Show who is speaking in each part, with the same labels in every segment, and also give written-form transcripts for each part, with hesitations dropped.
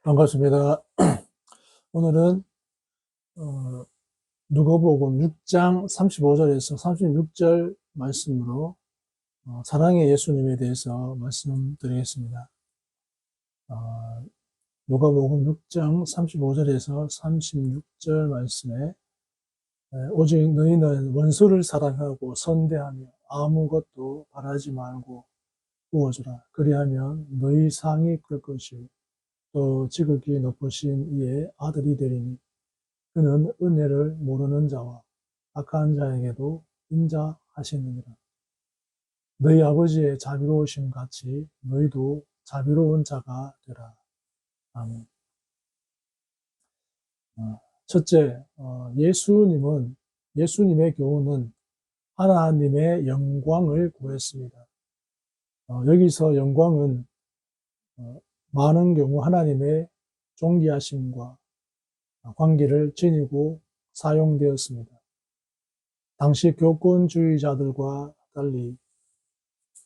Speaker 1: 반갑습니다. 오늘은 어, 누가복음 6장 35절에서 36절 말씀으로 사랑의 예수님에 대해서 말씀드리겠습니다. 어, 누가복음 6장 35절에서 36절 말씀에 오직 너희는 원수를 사랑하고 선대하며 아무것도 바라지 말고 구워주라. 그리하면 너희 상이 클 것이요 또 지극히 높으신 이의 아들이 되리니 그는 은혜를 모르는 자와 악한 자에게도 인자하시느니라. 너희 아버지의 자비로우심 같이 너희도 자비로운 자가 되라. 아멘. 첫째, 예수님의 교훈은 하나님의 영광을 구했습니다. 여기서 영광은 많은 경우 하나님의 존귀하심과 관계를 지니고 사용되었습니다. 당시 교권주의자들과 달리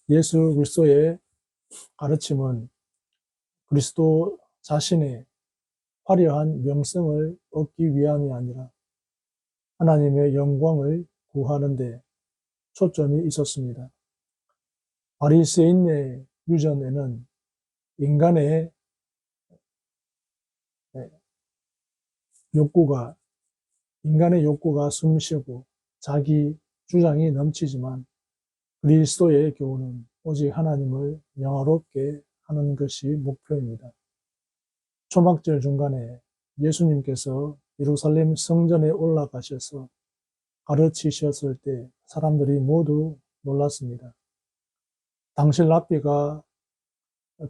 Speaker 1: 예수 그리스도의 가르침은 그리스도 자신의 화려한 명성을 얻기 위함이 아니라 하나님의 영광을 구하는 데 초점이 있었습니다. 바리새인의 유전에는 인간의 욕구가 숨쉬고 자기 주장이 넘치지만 그리스도의 교훈은 오직 하나님을 영화롭게 하는 것이 목표입니다. 초막절 중간에 예수님께서 예루살렘 성전에 올라가셔서 가르치셨을 때 사람들이 모두 놀랐습니다. 당시 랍비가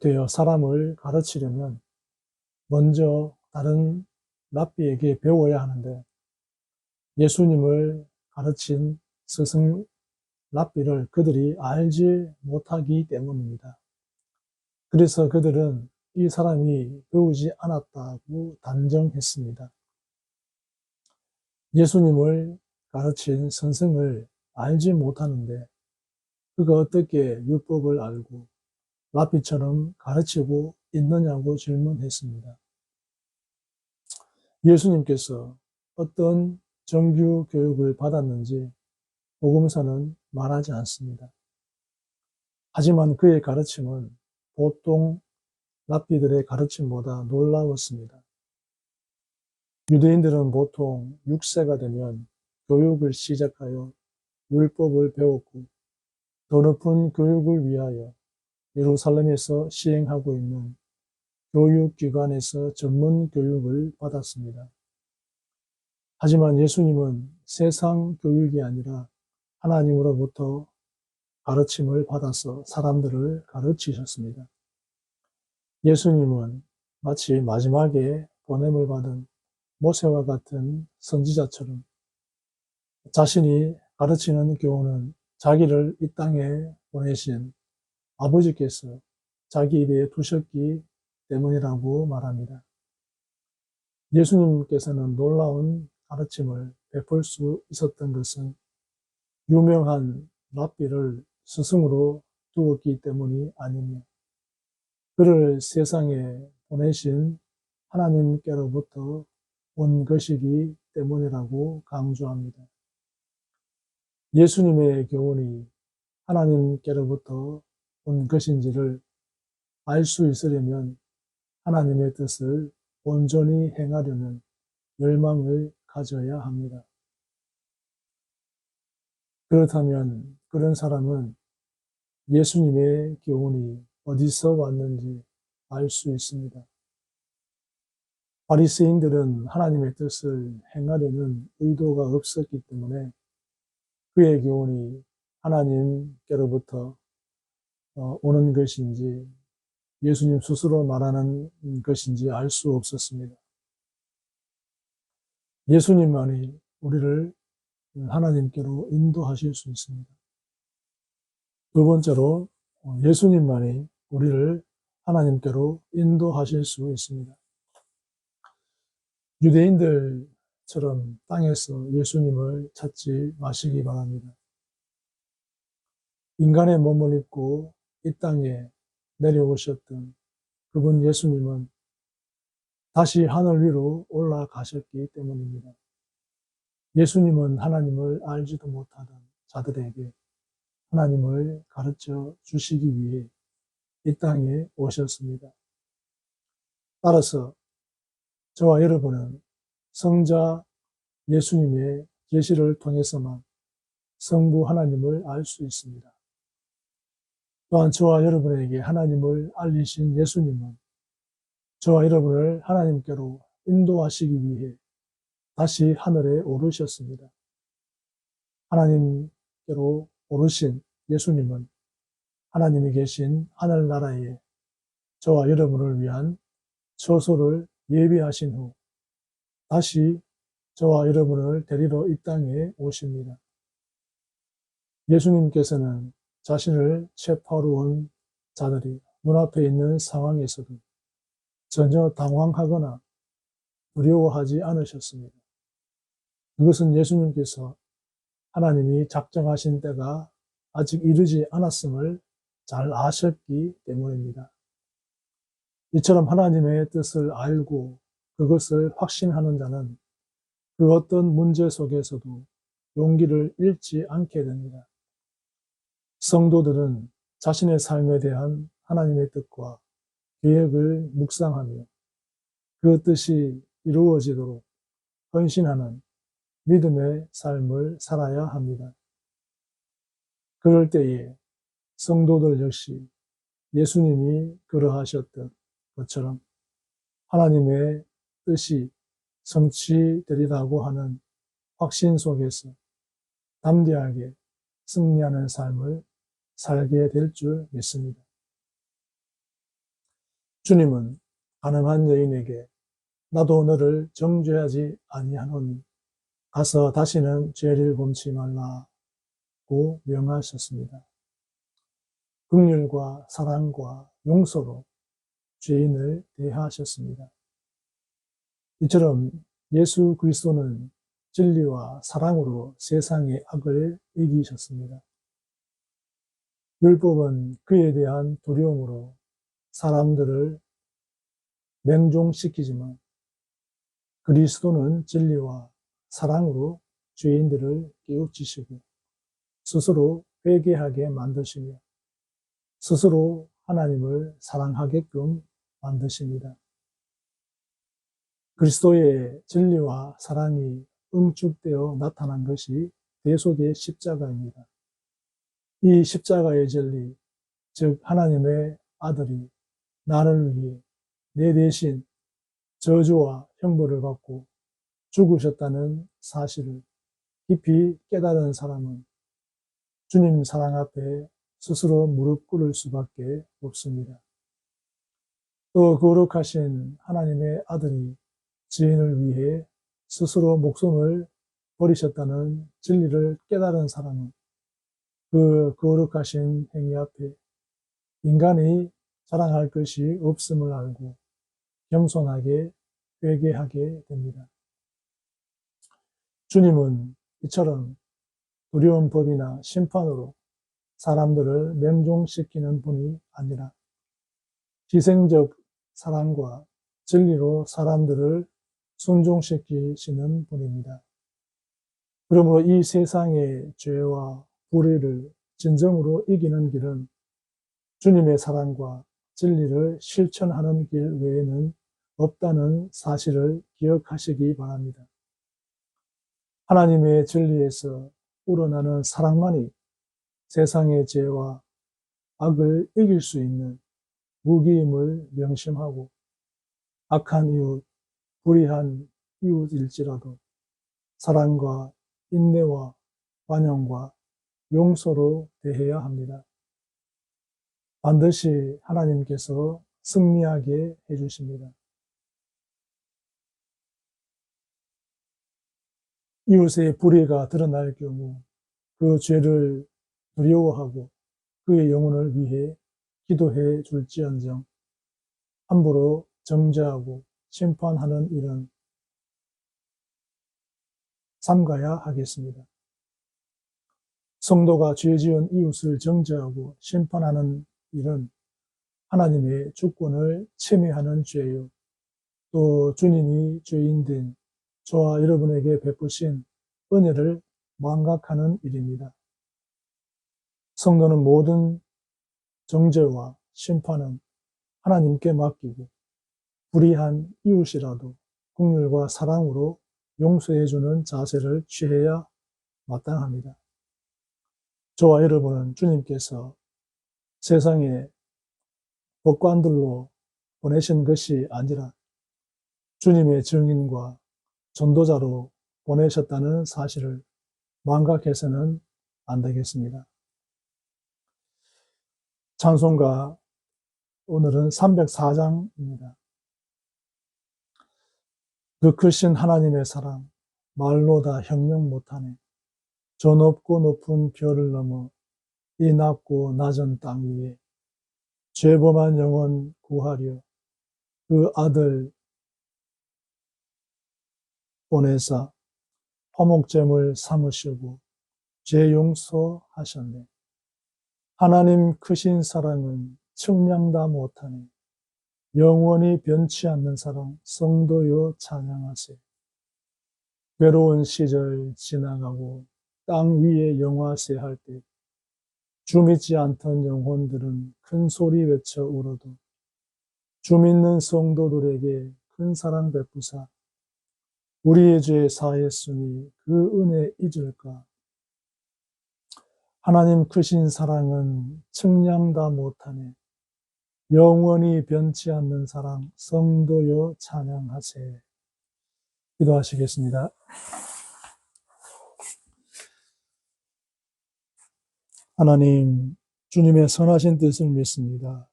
Speaker 1: 되어 사람을 가르치려면 먼저 다른 랍비에게 배워야 하는데 예수님을 가르친 스승 랍비를 그들이 알지 못하기 때문입니다. 그래서 그들은 이 사람이 배우지 않았다고 단정했습니다. 예수님을 가르친 선생을 알지 못하는데 그가 어떻게 율법을 알고 랍비처럼 가르치고 있느냐고 질문했습니다. 예수님께서 어떤 정규 교육을 받았는지 복음서는 말하지 않습니다. 하지만 그의 가르침은 보통 랍비들의 가르침보다 놀라웠습니다. 유대인들은 보통 6세가 되면 교육을 시작하여 율법을 배웠고 더 높은 교육을 위하여 예루살렘에서 시행하고 있는 교육기관에서 전문 교육을 받았습니다. 하지만 예수님은 세상 교육이 아니라 하나님으로부터 가르침을 받아서 사람들을 가르치셨습니다. 예수님은 마치 마지막에 보냄을 받은 모세와 같은 선지자처럼 자신이 가르치는 교훈은 자기를 이 땅에 보내신 아버지께서 자기 입에 두셨기 때문이라고 말합니다. 예수님께서는 놀라운 가르침을 베풀 수 있었던 것은 유명한 랍비를 스승으로 두었기 때문이 아니며 그를 세상에 보내신 하나님께로부터 온 것이기 때문이라고 강조합니다. 예수님의 교훈이 하나님께로부터 온 것인지를 알 수 있으려면 하나님의 뜻을 온전히 행하려는 열망을 가져야 합니다. 그렇다면 그런 사람은 예수님의 교훈이 어디서 왔는지 알 수 있습니다. 바리새인들은 하나님의 뜻을 행하려는 의도가 없었기 때문에 그의 교훈이 하나님께로부터 오는 것인지 예수님 스스로 말하는 것인지 알 수 없었습니다. 예수님만이 우리를 하나님께로 인도하실 수 있습니다. 두 번째로 예수님만이 우리를 하나님께로 인도하실 수 있습니다. 유대인들처럼 땅에서 예수님을 찾지 마시기 바랍니다. 인간의 몸을 입고 이 땅에 내려오셨던 그분 예수님은 다시 하늘 위로 올라가셨기 때문입니다. 예수님은 하나님을 알지도 못하던 자들에게 하나님을 가르쳐 주시기 위해 이 땅에 오셨습니다. 따라서 저와 여러분은 성자 예수님의 계시를 통해서만 성부 하나님을 알 수 있습니다. 또한 저와 여러분에게 하나님을 알리신 예수님은 저와 여러분을 하나님께로 인도하시기 위해 다시 하늘에 오르셨습니다. 하나님께로 오르신 예수님은 하나님이 계신 하늘나라에 저와 여러분을 위한 처소를 예비하신 후 다시 저와 여러분을 데리러 이 땅에 오십니다. 예수님께서는 자신을 체포하러 온 자들이 눈앞에 있는 상황에서도 전혀 당황하거나 두려워하지 않으셨습니다. 그것은 예수님께서 하나님이 작정하신 때가 아직 이르지 않았음을 잘 아셨기 때문입니다. 이처럼 하나님의 뜻을 알고 그것을 확신하는 자는 그 어떤 문제 속에서도 용기를 잃지 않게 됩니다. 성도들은 자신의 삶에 대한 하나님의 뜻과 계획을 묵상하며 그 뜻이 이루어지도록 헌신하는 믿음의 삶을 살아야 합니다. 그럴 때에 성도들 역시 예수님이 그러하셨던 것처럼 하나님의 뜻이 성취되리라고 하는 확신 속에서 담대하게 승리하는 삶을 살게 될 줄 믿습니다. 주님은 가늠한 여인에게 나도 너를 정죄하지 아니하노니 가서 다시는 죄를 범치 말라고 명하셨습니다. 긍휼과 사랑과 용서로 죄인을 대하셨습니다. 이처럼 예수 그리스도는 진리와 사랑으로 세상의 악을 이기셨습니다. 율법은 그에 대한 두려움으로 사람들을 맹종시키지만 그리스도는 진리와 사랑으로 죄인들을 깨우치시고 스스로 회개하게 만드시며 스스로 하나님을 사랑하게끔 만드십니다. 그리스도의 진리와 사랑이 응축되어 나타난 것이 대속의 십자가입니다. 이 십자가의 진리, 즉 하나님의 아들이 나를 위해 내 대신 저주와 형벌을 받고 죽으셨다는 사실을 깊이 깨달은 사람은 주님 사랑 앞에 스스로 무릎 꿇을 수밖에 없습니다. 또 거룩하신 하나님의 아들이 죄인을 위해 스스로 목숨을 버리셨다는 진리를 깨달은 사람은 그 거룩하신 행위 앞에 인간이 자랑할 것이 없음을 알고 겸손하게 회개하게 됩니다. 주님은 이처럼 두려운 법이나 심판으로 사람들을 맹종시키는 분이 아니라 희생적 사랑과 진리로 사람들을 순종시키시는 분입니다. 그러므로 이 세상의 죄와 불의를 진정으로 이기는 길은 주님의 사랑과 진리를 실천하는 길 외에는 없다는 사실을 기억하시기 바랍니다. 하나님의 진리에서 우러나는 사랑만이 세상의 죄와 악을 이길 수 있는 무기임을 명심하고 악한 이웃, 불의한 이웃일지라도 사랑과 인내와 관용과 용서로 대해야 합니다. 반드시 하나님께서 승리하게 해주십니다. 이웃의 불의가 드러날 경우 그 죄를 두려워하고 그의 영혼을 위해 기도해 줄지언정 함부로 정죄하고 심판하는 일은 삼가야 하겠습니다. 성도가 죄 지은 이웃을 정죄하고 심판하는 일은 하나님의 주권을 침해하는 죄요 또 주님이 죄인된 저와 여러분에게 베푸신 은혜를 망각하는 일입니다. 성도는 모든 정죄와 심판은 하나님께 맡기고 불의한 이웃이라도 긍휼과 사랑으로 용서해주는 자세를 취해야 마땅합니다. 저와 여러분은 주님께서 세상에 법관들로 보내신 것이 아니라 주님의 증인과 전도자로 보내셨다는 사실을 망각해서는 안 되겠습니다. 찬송가 오늘은 304장입니다. 그 크신 하나님의 사랑 말로 다 형용 못하네. 저 높고 높은 별을 넘어 이 낮고 낮은 땅 위에 죄범한 영혼 구하려 그 아들 보내사 화목제물 삼으시고 죄 용서하셨네. 하나님 크신 사랑은 측량다 못하네. 영원히 변치 않는 사랑 성도여 찬양하세. 외로운 시절 지나가고 땅 위에 영화세 할 때 주 믿지 않던 영혼들은 큰 소리 외쳐 울어도 주 믿는 성도들에게 큰 사랑 베푸사 우리의 죄 사했으니 그 은혜 잊을까. 하나님 크신 사랑은 측량다 못하네. 영원히 변치 않는 사랑 성도여 찬양하세. 기도하시겠습니다. 하나님, 주님의 선하신 뜻을 믿습니다.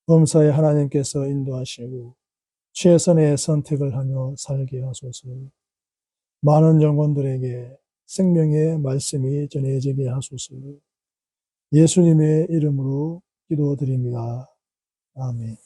Speaker 1: 범사에 하나님께서 인도하시고 최선의 선택을 하며 살게 하소서. 많은 영혼들에게 생명의 말씀이 전해지게 하소서. 예수님의 이름으로 기도드립니다. 아멘.